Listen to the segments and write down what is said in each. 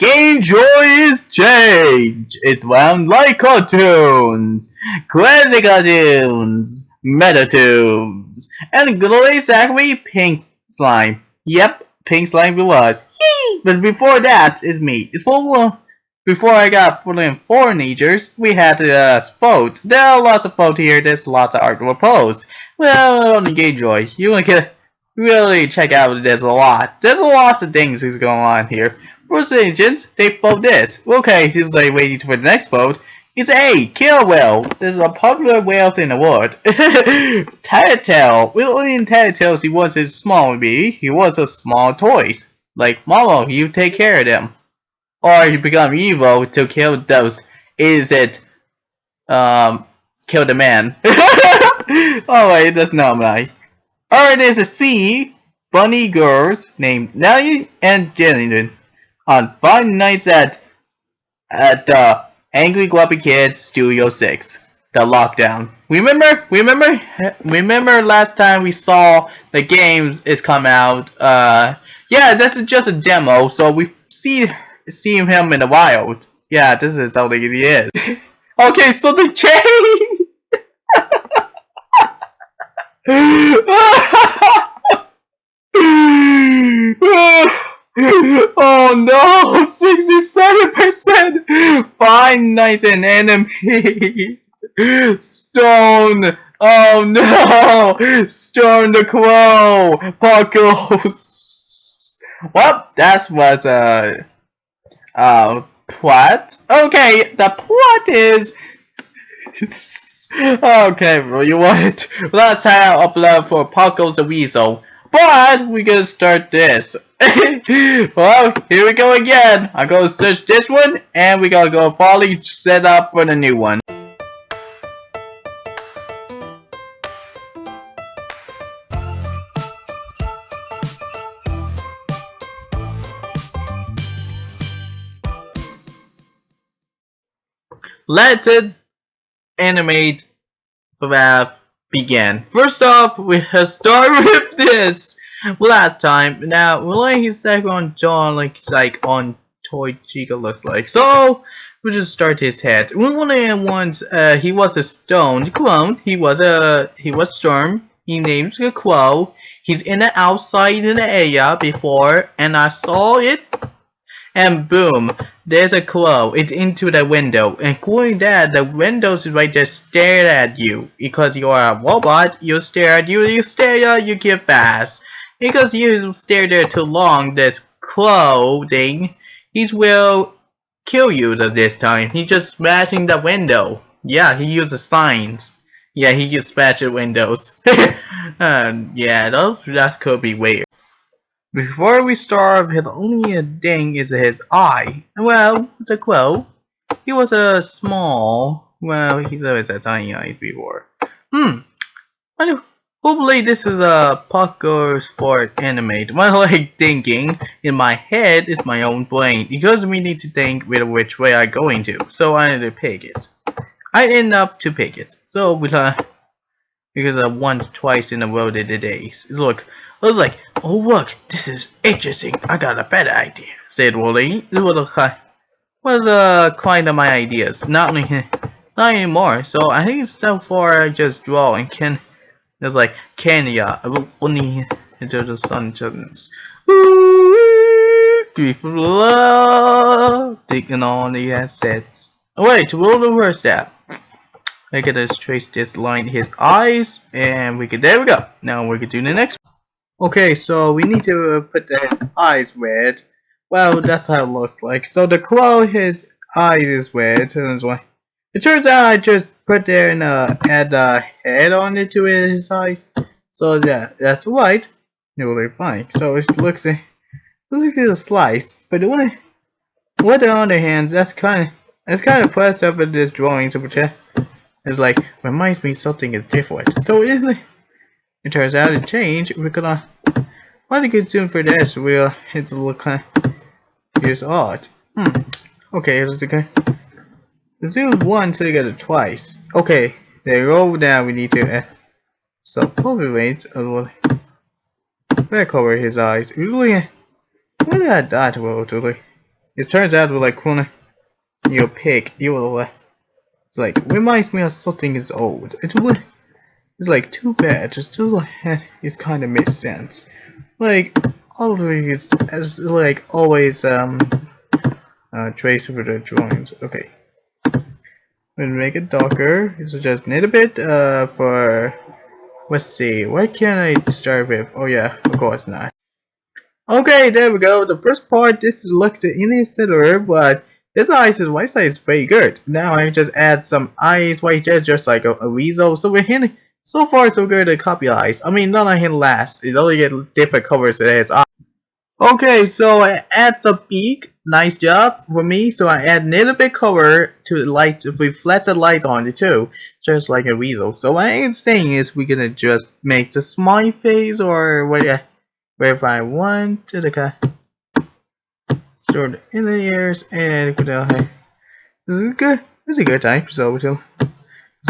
Game Joy is changed. It's wound like cartoons, classic cartoons, meta tunes, and glowing exactly pink slime. Yep, pink slime it was. Yee! But before that is me. It's full. Before I got full in foreigners, we had to vote. There are lots of vote here. There's lots of art proposed. Well, on the Game Joy, you want to really check out. There's a lot. There's a lot of things that's going on here. First agents, they vote this. Okay, he's like waiting for the next vote. It's A, killer whale. There's a popular whales in the world. Tattletale. We only in Tattletales he wasn't small baby. He was a small toys. Like Mama, you take care of them. Or you become evil to kill those. Is it kill the man? Oh wait, that's not right. Alright, there's a C, bunny girls named Nellie and Jenny on fun nights at the Angry Grumpy Kid Studio 6, the lockdown. Remember last time we saw the games is come out. Yeah, this is just a demo, so we see him in the wild. Yeah, this is how he is. Okay, so the change. Oh no, 67%! 5 nights and enemies! Stone! Oh no! Storm the Crow! POPGOES! Well, that was plot. Okay, the plot is okay, bro, you want it? Last time I upload for POPGOES the Weasel. But we gonna start this. Well, here we go again. I'm gonna search this one, and we gotta go finally set up for the new one. Let it animate FNAF begin. First off, we have start with this. Last time, now like he's like on John, like on Toy Chica looks like. So we'll just start his head. We only once he was a stone clone. He was Storm. He named the Crow. He's in the outside in the area before, and I saw it. And boom, there's a crow. It's into the window. And including that, the windows right there stare at you. Because you are a robot, you stare at you, you get fast. Because you stare there too long, this crow thing, he will kill you this time. He's just smashing the window. Yeah, he uses signs. Yeah, he just smashes windows. Yeah, that could be weird. Before we start, the only thing is his eye. Well, the crow, he was a small. Well, he was a tiny eye before. Hopefully this is a POPGOES for animate. Well, like thinking in my head is my own brain because we need to think with which way I'm going to. So I need to pick it. I end up to pick it. So because I won twice in a row the days. Look, I was like, oh look, this is interesting. I got a better idea. Said Wally. It was kind of my ideas. Not anymore. So I think so far I just draw and can. It's like Kenya. I will only into the sun children's. Grief of love. Taking on the assets. Oh, wait, to roll the first step. I gotta trace this line his eyes, and there we go. Now we can do the next one. Okay, so we need to put his eyes red. Well, that's how it looks like. So the crow, his eyes is red. It turns out I just put there and add the head on it to his eyes. So yeah, that's white. It will be fine. So it looks like a slice. But with the other hand, that's kind of pressed up with this drawing to pretend. It's like reminds me something is different. So it turns out to change. We're gonna want to get zoom for this. We'll it's a little kind of here's art. Okay, here's the guy. Zoom once so you get it twice. Okay, there you go. Now we need to so cultivate a little back over his eyes. Really, what did that dot roll really? It turns out like when you're a pig, it's like reminds me of something is old. It's like too bad. Just too it kind of makes sense. Like all of it is as like always trace over the drawings. Okay. We'll make it darker. So just need a bit for let's see, what can I start with? Oh yeah, of course not. Okay, there we go. The first part, this looks similar, but this white side is very good. Now I just add some eyes, white just like a weasel. So we're hitting, so far so good at copy eyes. I mean, not like him last. It only get different colors that its eyes. Okay, so I add some beak. Nice job for me. So I add a little bit color to the light, if we flat the light on it too, just like a weasel. So what I'm saying is we're gonna just make the smiley face or what? Where I want to the sort in the ears and this is good. This is a good time. So it's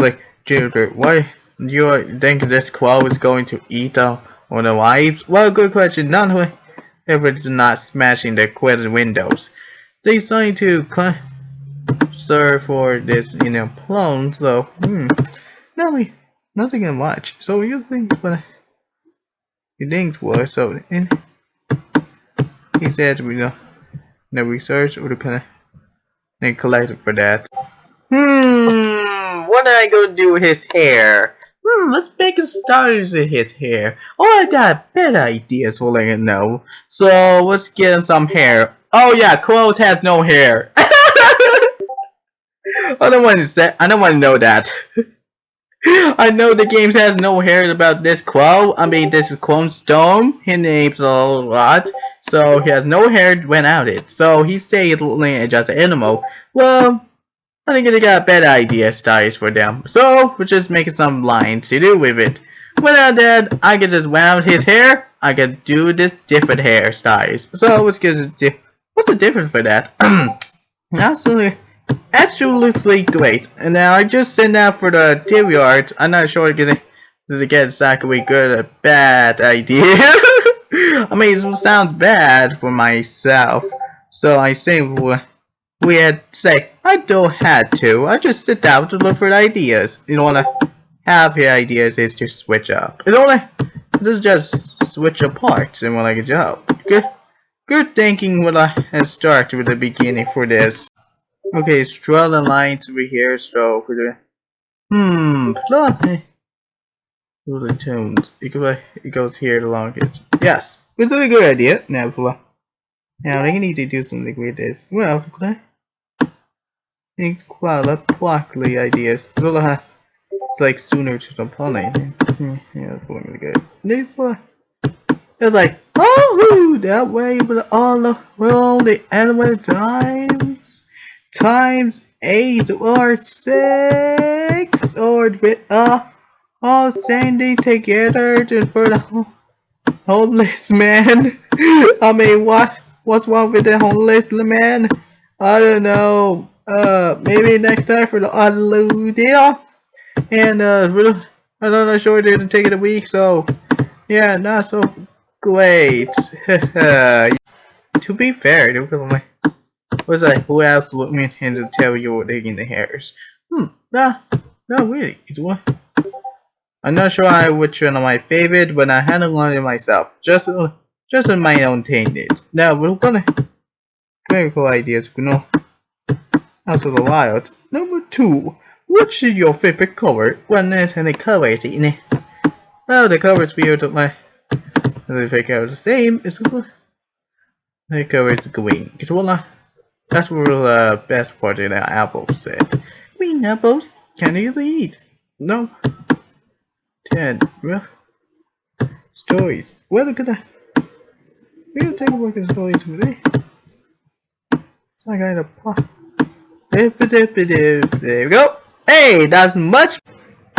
like Juniper, why do you think this quail is going to eat on the wives? Well, good question. None. Everybody's not smashing the quitted windows. They starting to serve for this, plum. So, nothing much. So you think what you think was so? And he said, the research or the kind of and collected for that. What am I gonna do with his hair? Let's make a stars in his hair. Oh, I got better ideas for letting it know. So let's get some hair. Oh yeah, Clothes has no hair. I don't want to say. I don't want to know that. I know the game has no hair about this Quo. I mean, this is Clone Stone. His name's a lot. So he has no hair when out it. So he stays just an animal. Well, I think they got better idea styles for them. So we're just making some lines to do with it. Without that, I can just wound his hair. I can do this different hairstyles. So what's the difference for that? Absolutely great. And now I just sent out for the TV art. I'm not sure to get exactly good or bad idea. I mean, it sounds bad for myself. So I say we had say I don't have to. I just sit down to look for ideas. You don't wanna have your ideas is to switch up. You don't wanna just switch apart and like a job. Good thinking when I start with the beginning for this. Okay, draw the lines over here, so for the plot the tones. It goes here along it. Yes, it's a really good idea. Now I need to do something with this. Well, it's quite a pluckly ideas. It's like sooner to the planet. Yeah, that's really good. It's like, oh, that way, but all the animal times 8 or 6 or with all standing together just for the homeless man. I mean, what's wrong with the homeless man? I don't know. Maybe next time for the other deal. And really, I'm not sure it didn't take it a week, so yeah, not so great. To be fair, was like, who else would me to tell you what taking the hairs? Not really. It's one. I'm not sure which one of my favorite, but I hadn't learned it myself. Just in my own tainted. Now we're gonna very cool ideas, also the wild. Number 2. Which is your favorite color? One is and the color is in it. Well, the colors for you to my the fake out the same. It's the color is green. It's one. That's what the best part of the apple said. Green apples can you eat? No. 10. Well, stories. Well, we're gonna take a look at stories today. It's not kind of pop. There we go. Hey, that's much.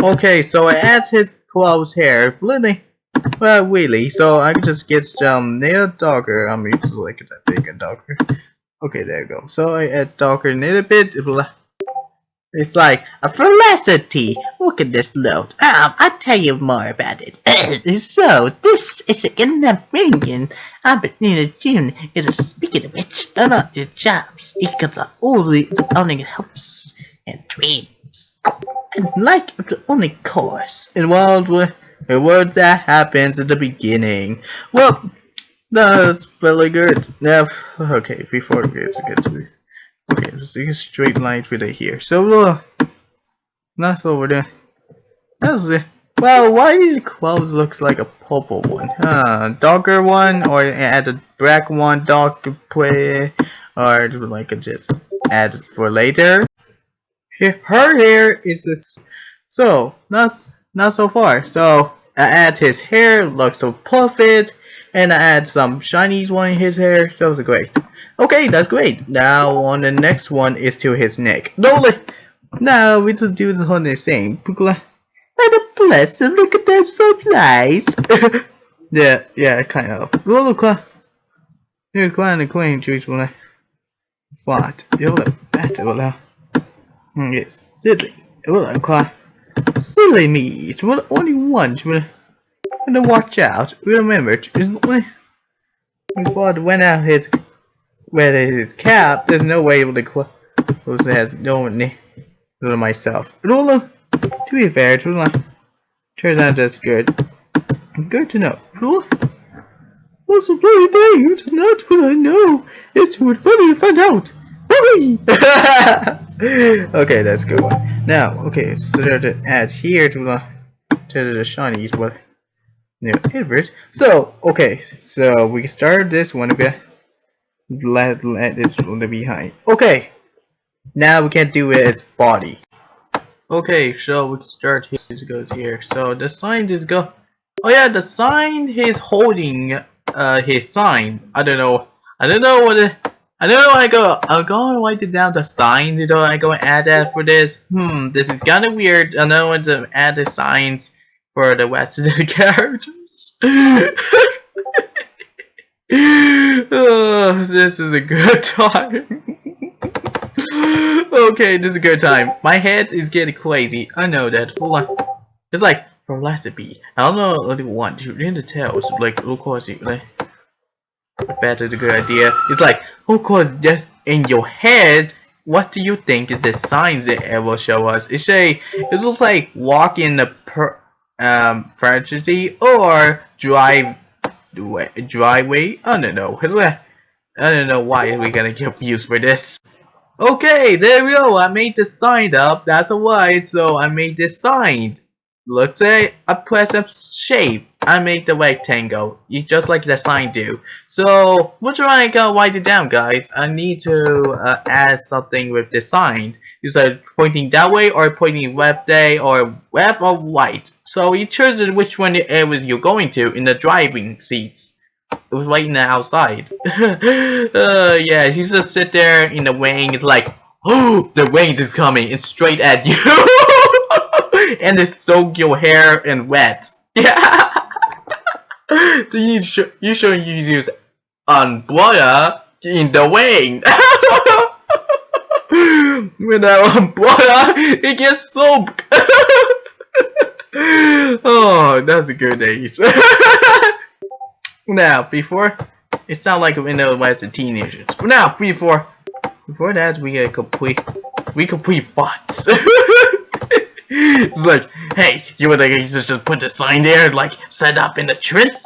Okay, so I add his clothes hair. Really. So I can just get some nail darker. I'm used to like that big and darker. Okay, there you go. So I add darker a little bit. It's like a velocity. Look at this load. I'll tell you more about it. So, this is an opinion. I've been in a June. It is speaking of which, a lot of jobs. It got the only helps and dreams. And like the only course in world that happens at the beginning. Well, that's really good. Now, okay, before we get to this. Okay, just take a straight line through here. So, that's what we're doing. That's it. Well, why these clothes looks like a purple one? Darker one, or add a black one, dark play, or like a just add it for later. Her hair is this. So, not so far. So, I add his hair, looks so perfect, and I add some shinies one in his hair. Those are great. Okay, that's great. Now, on the next one is to his neck. Now, we just do the whole same. And a blessing, look at that supplies. yeah, kind of. Look, you're quite a clean juice when I fought. You're like fat, yes, silly. Well, I quite silly me. It's only once. And watch out. Remember, it's only before went out his cap. There's no way able to close has no one myself. To be fair, turns out that's good. Good to know. What's the bloody thing? It's not what I know. It's what funny to find out. Okay, that's a good one. Now, okay, so to add here to the shinies, what new favorite. So, okay, so we start this one a bit. Let this one behind. Okay, now we can do its body. Okay, so we start here. This goes here. So the sign is go. Oh yeah, the sign he's holding. His sign. I don't know. I don't know what. I don't know. I'm going to write it down. The sign. You know, I go and add that for this. This is kind of weird. I know what to add the signs for the rest of the characters. Oh, this is a good time. Okay, this is a good time. My head is getting crazy. I know that. Hold on. It's like philosophy. I don't know what you want. You need to tell. It's like, of course, you like better the good idea. It's like, of course, just in your head. What do you think is the signs it will show us? It looks like walk in the fantasy or driveway. I don't know. I don't know why we're gonna get confused for this. Okay, there we go. I made the sign up. That's alright. So I made this sign. Let's say I press a shape. I make the rectangle. Just like the sign do. So we're trying to write it down, guys. I need to add something with the sign. Is it pointing that way or pointing left way or left or right? So you choose which one it was you're going to in the driving seats. It was right in the outside. Yeah, she just sit there in the rain. It's like, oh, the rain is coming. It's straight at you. And it soak your hair and wet. Yeah. You shouldn't use umbrella in the rain. Without umbrella, it gets soaked. Oh, that's a good days. Now, before it sounds like when they were the teenagers. But now, before that, we get complete bots. It's like, hey, you would like just put the sign there, and, like set up in the trench.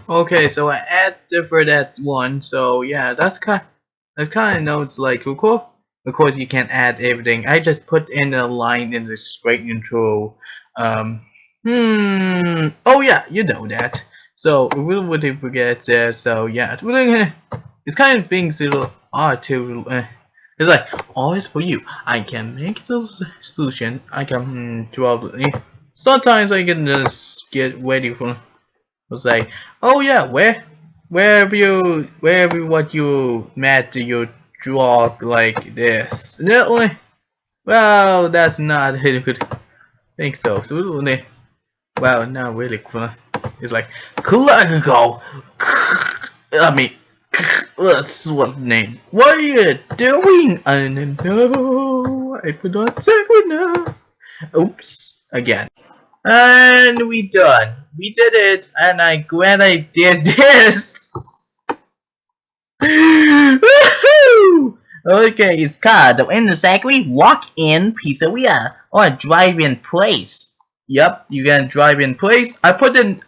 Okay, so I added for that one. So yeah, that's kind of notes like cool. Of course, you can't add everything. I just put in a line in the straight intro. Oh yeah, you know that. So we wouldn't forget that. So yeah, it's kind of things it'll are to. It's like always for you. I can make the solution. I can draw. Sometimes I can just get ready for. It's like, oh yeah, wherever what you met you draw like this. No, well, that's not a good. Think so. So well, not really fun. It's like classical. I mean, What's what name? What are you doing? I don't know. I forgot to know. Oops, again. And we done. We did it, and I'm glad I did this. Woohoo! Okay, it's called in the Zachary walk-in pizzeria or a drive-in place. Yep, you can drive-in place. I put in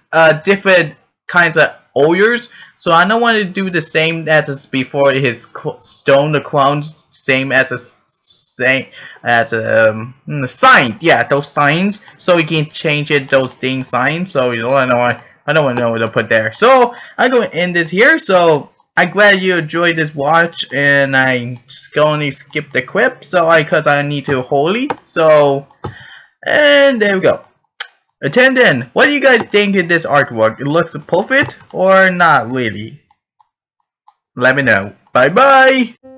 different kinds of orders, so I don't want to do the same as before. His Stone the Clown, same as a same as a sign. Yeah, those signs. So you can change it those things signs. So you know I don't want to know what to put there. So I'm going to end this here. So I'm glad you enjoyed this watch, and I just going to skip the clip. So because I need to holy. So and there we go. Attendant, what do you guys think of this artwork? It looks perfect or not really? Let me know. Bye bye!